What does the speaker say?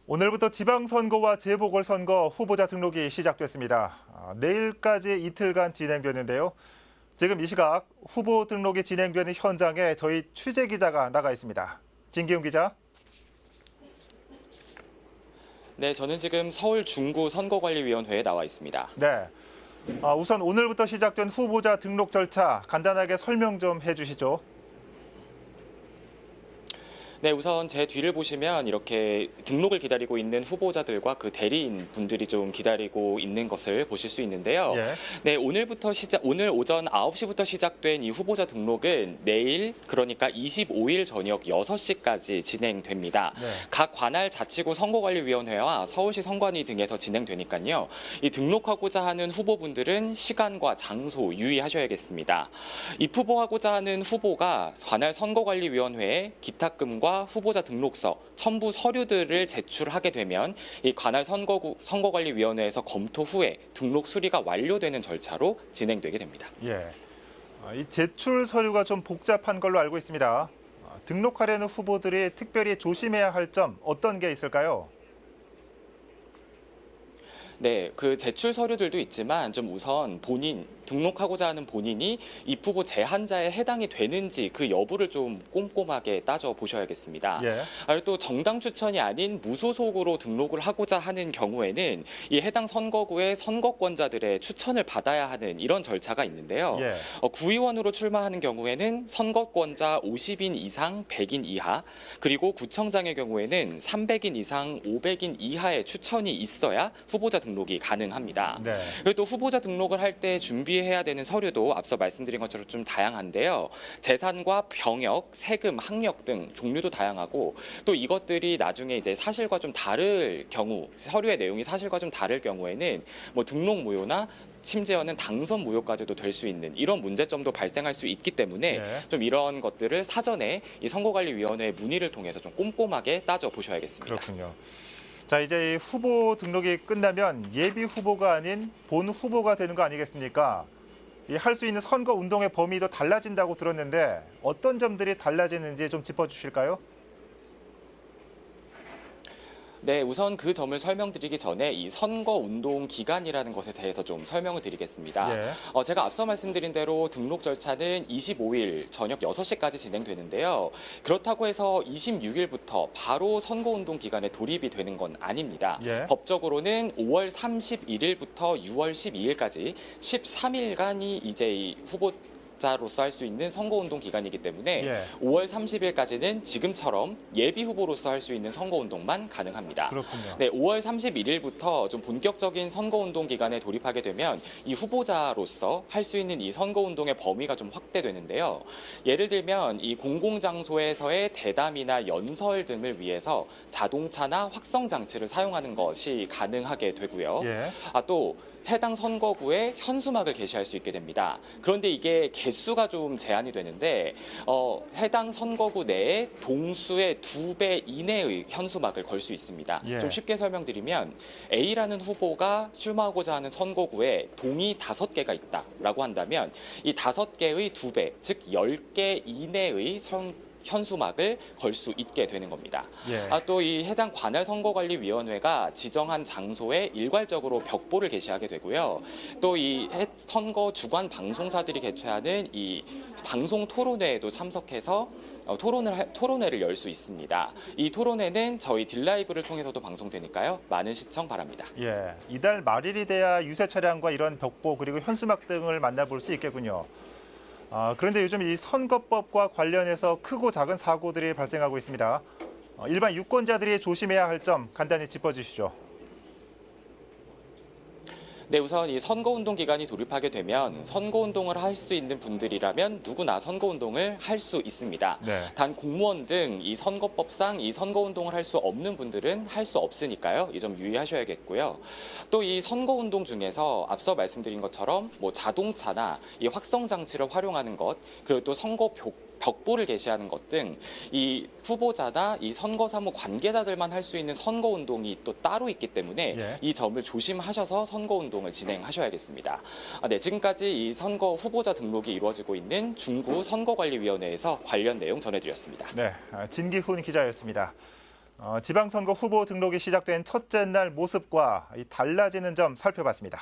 오늘부터 지방선거와 재보궐선거 후보자 등록이 시작됐습니다. 내일까지 이틀간 진행되는데요. 지금 이 시각 후보 등록이 진행되는 현장에 저희 취재 기자가 나가 있습니다. 진기훈 기자. 네, 저는 지금 서울 중구 선거관리위원회에 나와 있습니다. 네. 우선 오늘부터 시작된 후보자 등록 절차 간단하게 설명 좀 해주시죠. 네, 우선 제 뒤를 보시면 이렇게 등록을 기다리고 있는 후보자들과 그 대리인 분들이 좀 기다리고 있는 것을 보실 수 있는데요. 예. 네, 오늘 오전 9시부터 시작된 이 후보자 등록은 내일, 그러니까 25일 저녁 6시까지 진행됩니다. 네. 각 관할 자치구 선거관리위원회와 서울시 선관위 등에서 진행되니까요. 이 등록하고자 하는 후보분들은 시간과 장소 유의하셔야겠습니다. 입후보하고자 하는 후보가 관할 선거관리위원회에 기탁금과 후보자 등록서, 첨부 서류들을 제출하게 되면 이 관할 선거관리위원회에서 검토 후에 등록 수리가 완료되는 절차로 진행되게 됩니다. 예. 이 제출 서류가 좀 복잡한 걸로 알고 있습니다. 등록하려는 후보들이 특별히 조심해야 할 점 어떤 게 있을까요? 네, 그 제출 서류들도 있지만 좀 우선 등록하고자 하는 본인이 입후보 제한자에 해당이 되는지 그 여부를 좀 꼼꼼하게 따져 보셔야겠습니다. 예. 그리고 또 정당 추천이 아닌 무소속으로 등록을 하고자 하는 경우에는 이 해당 선거구의 선거권자들의 추천을 받아야 하는 이런 절차가 있는데요. 예. 구의원으로 출마하는 경우에는 선거권자 50인 이상 100인 이하, 그리고 구청장의 경우에는 300인 이상 500인 이하의 추천이 있어야 후보자 등록이 가능합니다. 네. 그리고 또 후보자 등록을 할 때 준비해야 되는 서류도 앞서 말씀드린 것처럼 좀 다양한데요. 재산과 병역, 세금, 학력 등 종류도 다양하고 또 이것들이 나중에 이제 사실과 좀 다를 경우, 서류의 내용이 사실과 좀 다를 경우에는 뭐 등록 무효나 심지어는 당선 무효까지도 될 수 있는 이런 문제점도 발생할 수 있기 때문에 네. 좀 이런 것들을 사전에 이 선거관리위원회의 문의를 통해서 좀 꼼꼼하게 따져 보셔야겠습니다. 그렇군요. 자, 이제 이 후보 등록이 끝나면 예비 후보가 아닌 본 후보가 되는 거 아니겠습니까? 이 할 수 있는 선거 운동의 범위도 달라진다고 들었는데 어떤 점들이 달라지는지 좀 짚어주실까요? 네, 우선 그 점을 설명드리기 전에 이 선거운동 기간이라는 것에 대해서 좀 설명을 드리겠습니다. 예. 제가 앞서 말씀드린 대로 등록 절차는 25일 저녁 6시까지 진행되는데요. 그렇다고 해서 26일부터 바로 선거운동 기간에 돌입이 되는 건 아닙니다. 예. 법적으로는 5월 31일부터 6월 12일까지 13일간이 이제 이 후보자로서 할 수 있는 선거운동 기간이기 때문에 예. 5월 30일까지는 지금처럼 예비 후보로서 할 수 있는 선거운동만 가능합니다. 그렇군요. 네, 5월 31일부터 좀 본격적인 선거운동 기간에 돌입하게 되면 이 후보자로서 할 수 있는 이 선거운동의 범위가 좀 확대되는데요. 예를 들면 이 공공장소에서의 대담이나 연설 등을 위해서 자동차나 확성 장치를 사용하는 것이 가능하게 되고요. 예. 또 해당 선거구에 현수막을 게시할 수 있게 됩니다. 그런데 이게 개수가 좀 제한이 되는데 해당 선거구 내에 동수의 2배 이내의 현수막을 걸 수 있습니다. 예. 좀 쉽게 설명드리면 A라는 후보가 출마하고자 하는 선거구에 동이 5개가 있다라고 한다면 이 5개의 2배, 즉 10개 이내의 현수막을 걸 수 있게 되는 겁니다. 예. 또 이 해당 관할 선거관리위원회가 지정한 장소에 일괄적으로 벽보를 게시하게 되고요. 또 이 선거 주관 방송사들이 개최하는 이 방송 토론회에도 참석해서 토론회를 열 수 있습니다. 이 토론회는 저희 딜라이브를 통해서도 방송되니까요. 많은 시청 바랍니다. 예. 이달 말일이 돼야 유세 차량과 이런 벽보 그리고 현수막 등을 만나볼 수 있겠군요. 그런데 요즘 이 선거법과 관련해서 크고 작은 사고들이 발생하고 있습니다. 일반 유권자들이 조심해야 할 점 간단히 짚어주시죠. 네, 우선 이 선거운동 기간이 돌입하게 되면 선거운동을 할 수 있는 분들이라면 누구나 선거운동을 할 수 있습니다. 네. 단 공무원 등 이 선거법상 이 선거운동을 할 수 없는 분들은 할 수 없으니까요. 이 점 유의하셔야겠고요. 또 이 선거운동 중에서 앞서 말씀드린 것처럼 뭐 자동차나 이 확성 장치를 활용하는 것, 그리고 또 선거 벽보를 게시하는 것 등 이 후보자나 이 선거사무 관계자들만 할 수 있는 선거운동이 또 따로 있기 때문에 예. 이 점을 조심하셔서 선거운동을 진행하셔야겠습니다. 네, 지금까지 이 선거 후보자 등록이 이루어지고 있는 중구 선거관리위원회에서 관련 내용 전해드렸습니다. 네, 진기훈 기자였습니다. 지방선거 후보 등록이 시작된 첫째 날 모습과 이 달라지는 점 살펴봤습니다.